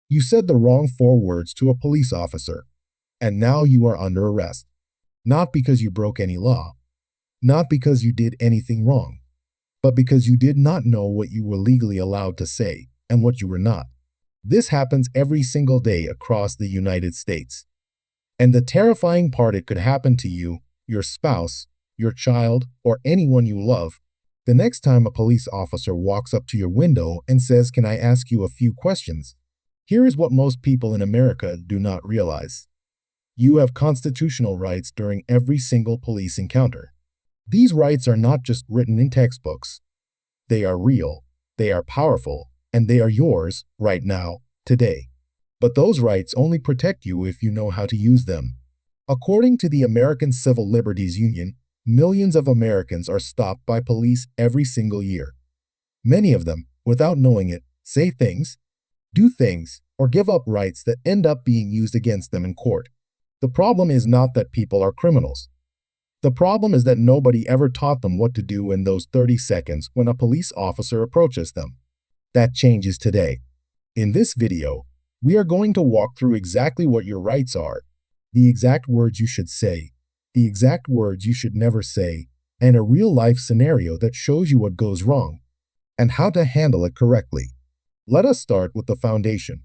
You said the wrong four words to a police officer, and now you are under arrest. Not because you broke any law, not because you did anything wrong, but because you did not know what you were legally allowed to say and what you were not. This happens every single day across the United States. And the terrifying part, it could happen to you, your spouse, your child, or anyone you love. The next time a police officer walks up to your window and says, "Can I ask you a few questions?" Here is what most people in America do not realize. You have constitutional rights during every single police encounter. These rights are not just written in textbooks. They are real, they are powerful, and they are yours right now, today. But those rights only protect you if you know how to use them. According to the American Civil Liberties Union, millions of Americans are stopped by police every single year. Many of them, without knowing it, say things, do things, or give up rights that end up being used against them in court. The problem is not that people are criminals. The problem is that nobody ever taught them what to do in those 30 seconds when a police officer approaches them. That changes today. In this video, we are going to walk through exactly what your rights are, the exact words you should say, the exact words you should never say, and a real-life scenario that shows you what goes wrong and how to handle it correctly. Let us start with the foundation.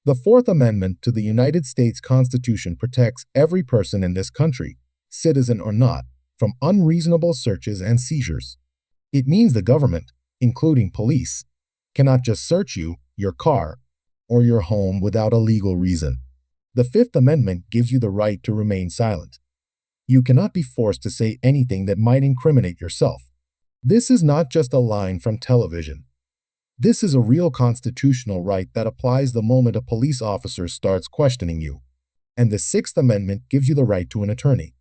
The Fourth Amendment to the United States Constitution protects every person in this country, citizen or not, from unreasonable searches and seizures. It means the government, including police, cannot just search you, your car, or your home without a legal reason. The Fifth Amendment gives you the right to remain silent. You cannot be forced to say anything that might incriminate yourself. This is not just a line from television. This is a real constitutional right that applies the moment a police officer starts questioning you. And the Sixth Amendment gives you the right to an attorney.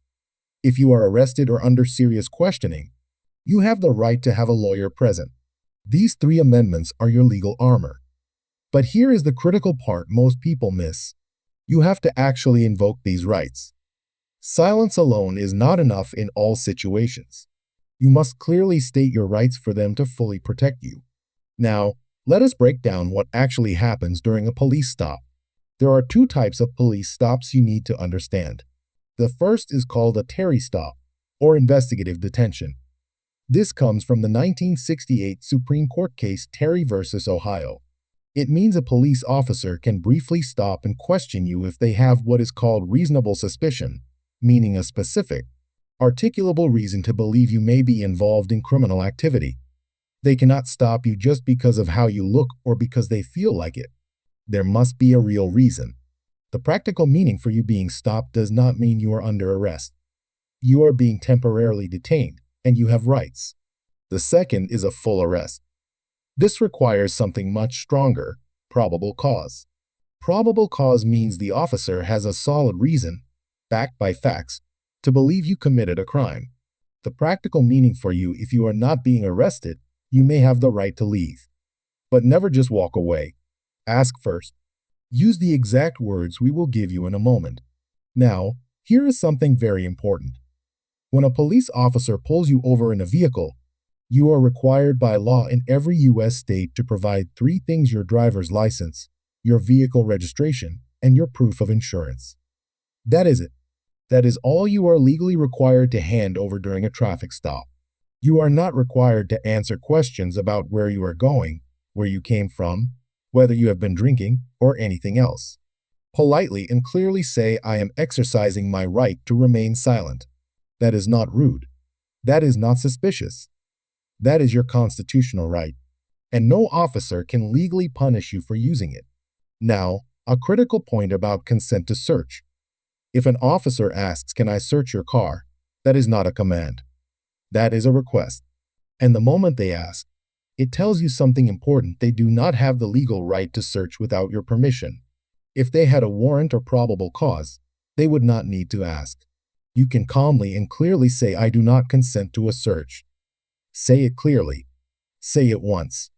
If you are arrested or under serious questioning, you have the right to have a lawyer present. These three amendments are your legal armor. But here is the critical part most people miss. You have to actually invoke these rights. Silence alone is not enough in all situations. You must clearly state your rights for them to fully protect you. Now, let us break down what actually happens during a police stop. There are two types of police stops you need to understand. The first is called a Terry stop, or investigative detention. This comes from the 1968 Supreme Court case Terry versus Ohio. It means a police officer can briefly stop and question you if they have what is called reasonable suspicion, meaning a specific, articulable reason to believe you may be involved in criminal activity. They cannot stop you just because of how you look or because they feel like it. There must be a real reason. The practical meaning for you being stopped does not mean you are under arrest. You are being temporarily detained, and you have rights. The second is a full arrest. This requires something much stronger, probable cause. Probable cause means the officer has a solid reason, backed by facts, to believe you committed a crime. The practical meaning for you, if you are not being arrested, you may have the right to leave. But never just walk away. Ask first. Use the exact words we will give you in a moment. Now, here is something very important. When a police officer pulls you over in a vehicle, you are required by law in every U.S. state to provide three things: your driver's license, your vehicle registration, and your proof of insurance. That is it. That is all you are legally required to hand over during a traffic stop. You are not required to answer questions about where you are going, where you came from, whether you have been drinking, or anything else. Politely and clearly say, "I am exercising my right to remain silent." That is not rude. That is not suspicious. That is your constitutional right, and no officer can legally punish you for using it. Now, a critical point about consent to search. If an officer asks, "Can I search your car?" that is not a command. That is a request. And the moment they ask, it tells you something important: they do not have the legal right to search without your permission. If they had a warrant or probable cause, they would not need to ask. You can calmly and clearly say, "I do not consent to a search." Say it clearly. Say it once.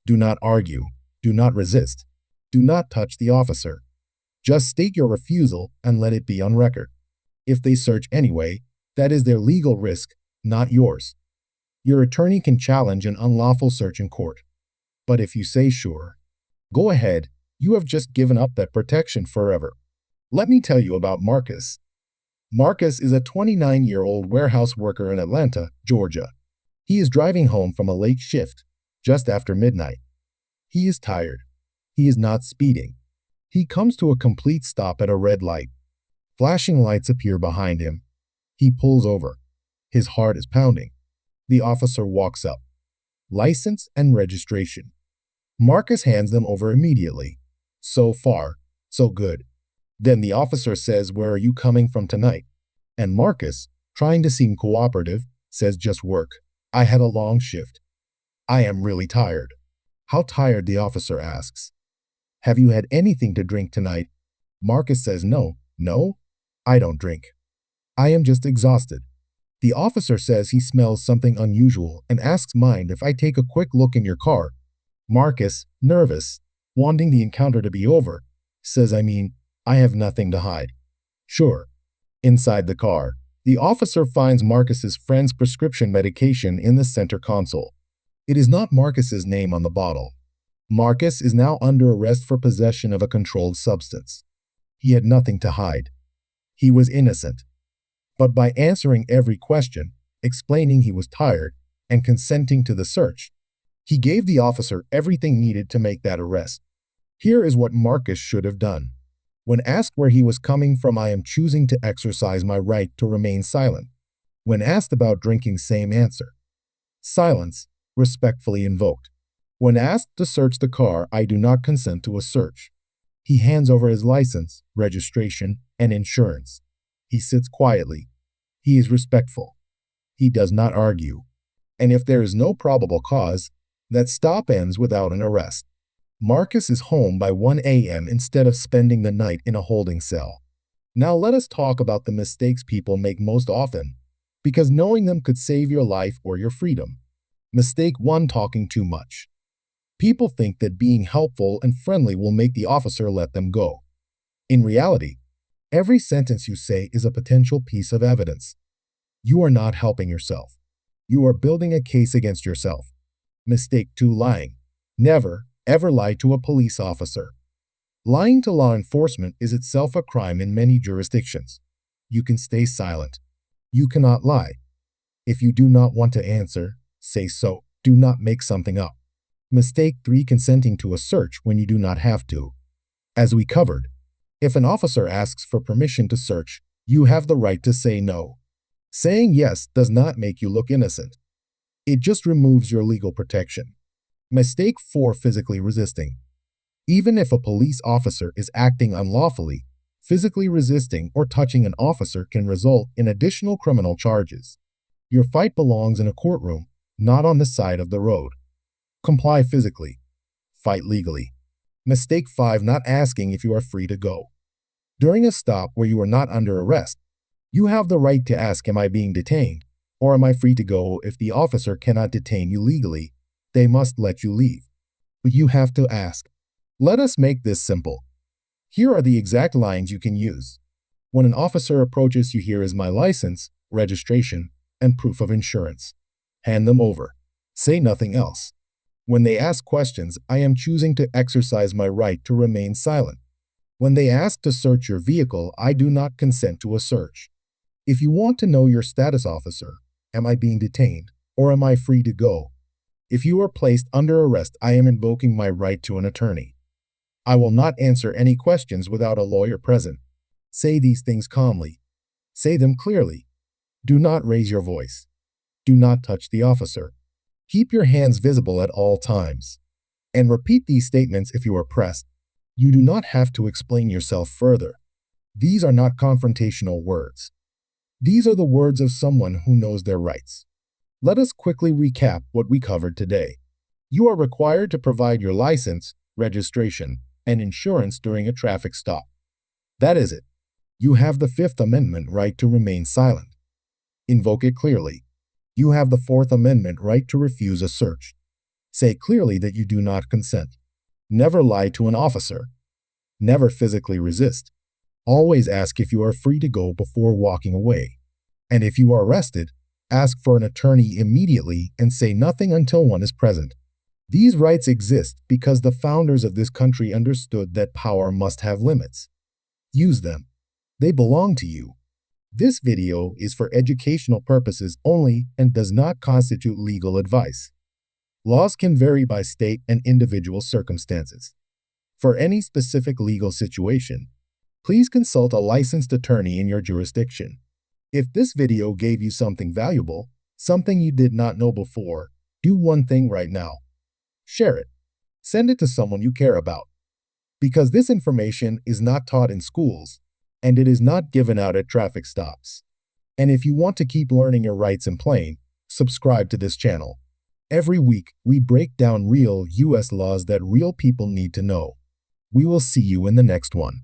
Do not argue. Do not resist. Do not touch the officer. Just state your refusal and let it be on record. If they search anyway, that is their legal risk, not yours. Your attorney can challenge an unlawful search in court. But if you say, "Sure, go ahead," You have just given up that protection forever. Let me tell you about Marcus. Marcus is a 29-year-old warehouse worker in Atlanta, Georgia. He is driving home from a late shift, just after midnight. He is tired. He is not speeding. He comes to a complete stop at a red light. Flashing lights appear behind him. He pulls over. His heart is pounding. The officer walks up. License and registration. Marcus hands them over immediately. So far, so good. Then the officer says, "Where are you coming from tonight?" And Marcus, trying to seem cooperative, says, "Just work. I had a long shift. I am really tired." "How tired?" the officer asks. "Have you had anything to drink tonight?" Marcus says, No, I don't drink. I am just exhausted." The officer says he smells something unusual and asks, "Mind if I take a quick look in your car?" Marcus, nervous, wanting the encounter to be over, says, I have nothing to hide." "Sure." Inside the car, the officer finds Marcus's friend's prescription medication in the center console. It is not Marcus's name on the bottle. Marcus is now under arrest for possession of a controlled substance. He had nothing to hide. He was innocent. But by answering every question, explaining he was tired, and consenting to the search, he gave the officer everything needed to make that arrest. Here is what Marcus should have done. When asked where he was coming from, "I am choosing to exercise my right to remain silent." When asked about drinking, same answer. Silence, respectfully invoked. When asked to search the car, "I do not consent to a search." He hands over his license, registration, and insurance. He sits quietly. He is respectful. He does not argue. And if there is no probable cause, that stop ends without an arrest. Marcus is home by 1 a.m. instead of spending the night in a holding cell. Now let us talk about the mistakes people make most often, because knowing them could save your life or your freedom. Mistake 1: talking too much. People think that being helpful and friendly will make the officer let them go. In reality, every sentence you say is a potential piece of evidence. You are not helping yourself. You are building a case against yourself. Mistake 2: lying. Never, ever lie to a police officer. Lying to law enforcement is itself a crime in many jurisdictions. You can stay silent. You cannot lie. If you do not want to answer, say so. Do not make something up. Mistake 3: consenting to a search when you do not have to. As we covered, if an officer asks for permission to search, you have the right to say no. Saying yes does not make you look innocent. It just removes your legal protection. Mistake 4: physically resisting. Even if a police officer is acting unlawfully, physically resisting or touching an officer can result in additional criminal charges. Your fight belongs in a courtroom, not on the side of the road. Comply physically. Fight legally. Mistake 5: not asking if you are free to go. During a stop where you are not under arrest, you have the right to ask, "Am I being detained?" or "Am I free to go?" If the officer cannot detain you legally, they must let you leave. But you have to ask. Let us make this simple. Here are the exact lines you can use. When an officer approaches you, "Here is my license, registration, and proof of insurance." Hand them over. Say nothing else. When they ask questions, "I am choosing to exercise my right to remain silent." When they ask to search your vehicle, "I do not consent to a search." If you want to know your status, officer, "Am I being detained?" or "Am I free to go?" If you are placed under arrest, "I am invoking my right to an attorney. I will not answer any questions without a lawyer present." Say these things calmly. Say them clearly. Do not raise your voice. Do not touch the officer. Keep your hands visible at all times. And repeat these statements if you are pressed. You do not have to explain yourself further. These are not confrontational words. These are the words of someone who knows their rights. Let us quickly recap what we covered today. You are required to provide your license, registration, and insurance during a traffic stop. That is it. You have the Fifth Amendment right to remain silent. Invoke it clearly. You have the Fourth Amendment right to refuse a search. Say clearly that you do not consent. Never lie to an officer. Never physically resist. Always ask if you are free to go before walking away. And if you are arrested, ask for an attorney immediately and say nothing until one is present. These rights exist because the founders of this country understood that power must have limits. Use them. They belong to you. This video is for educational purposes only and does not constitute legal advice. Laws can vary by state and individual circumstances. For any specific legal situation, please consult a licensed attorney in your jurisdiction. If this video gave you something valuable, something you did not know before, do one thing right now. Share it. Send it to someone you care about. Because this information is not taught in schools, and it is not given out at traffic stops. And if you want to keep learning your rights in plain, subscribe to this channel. Every week, we break down real U.S. laws that real people need to know. We will see you in the next one.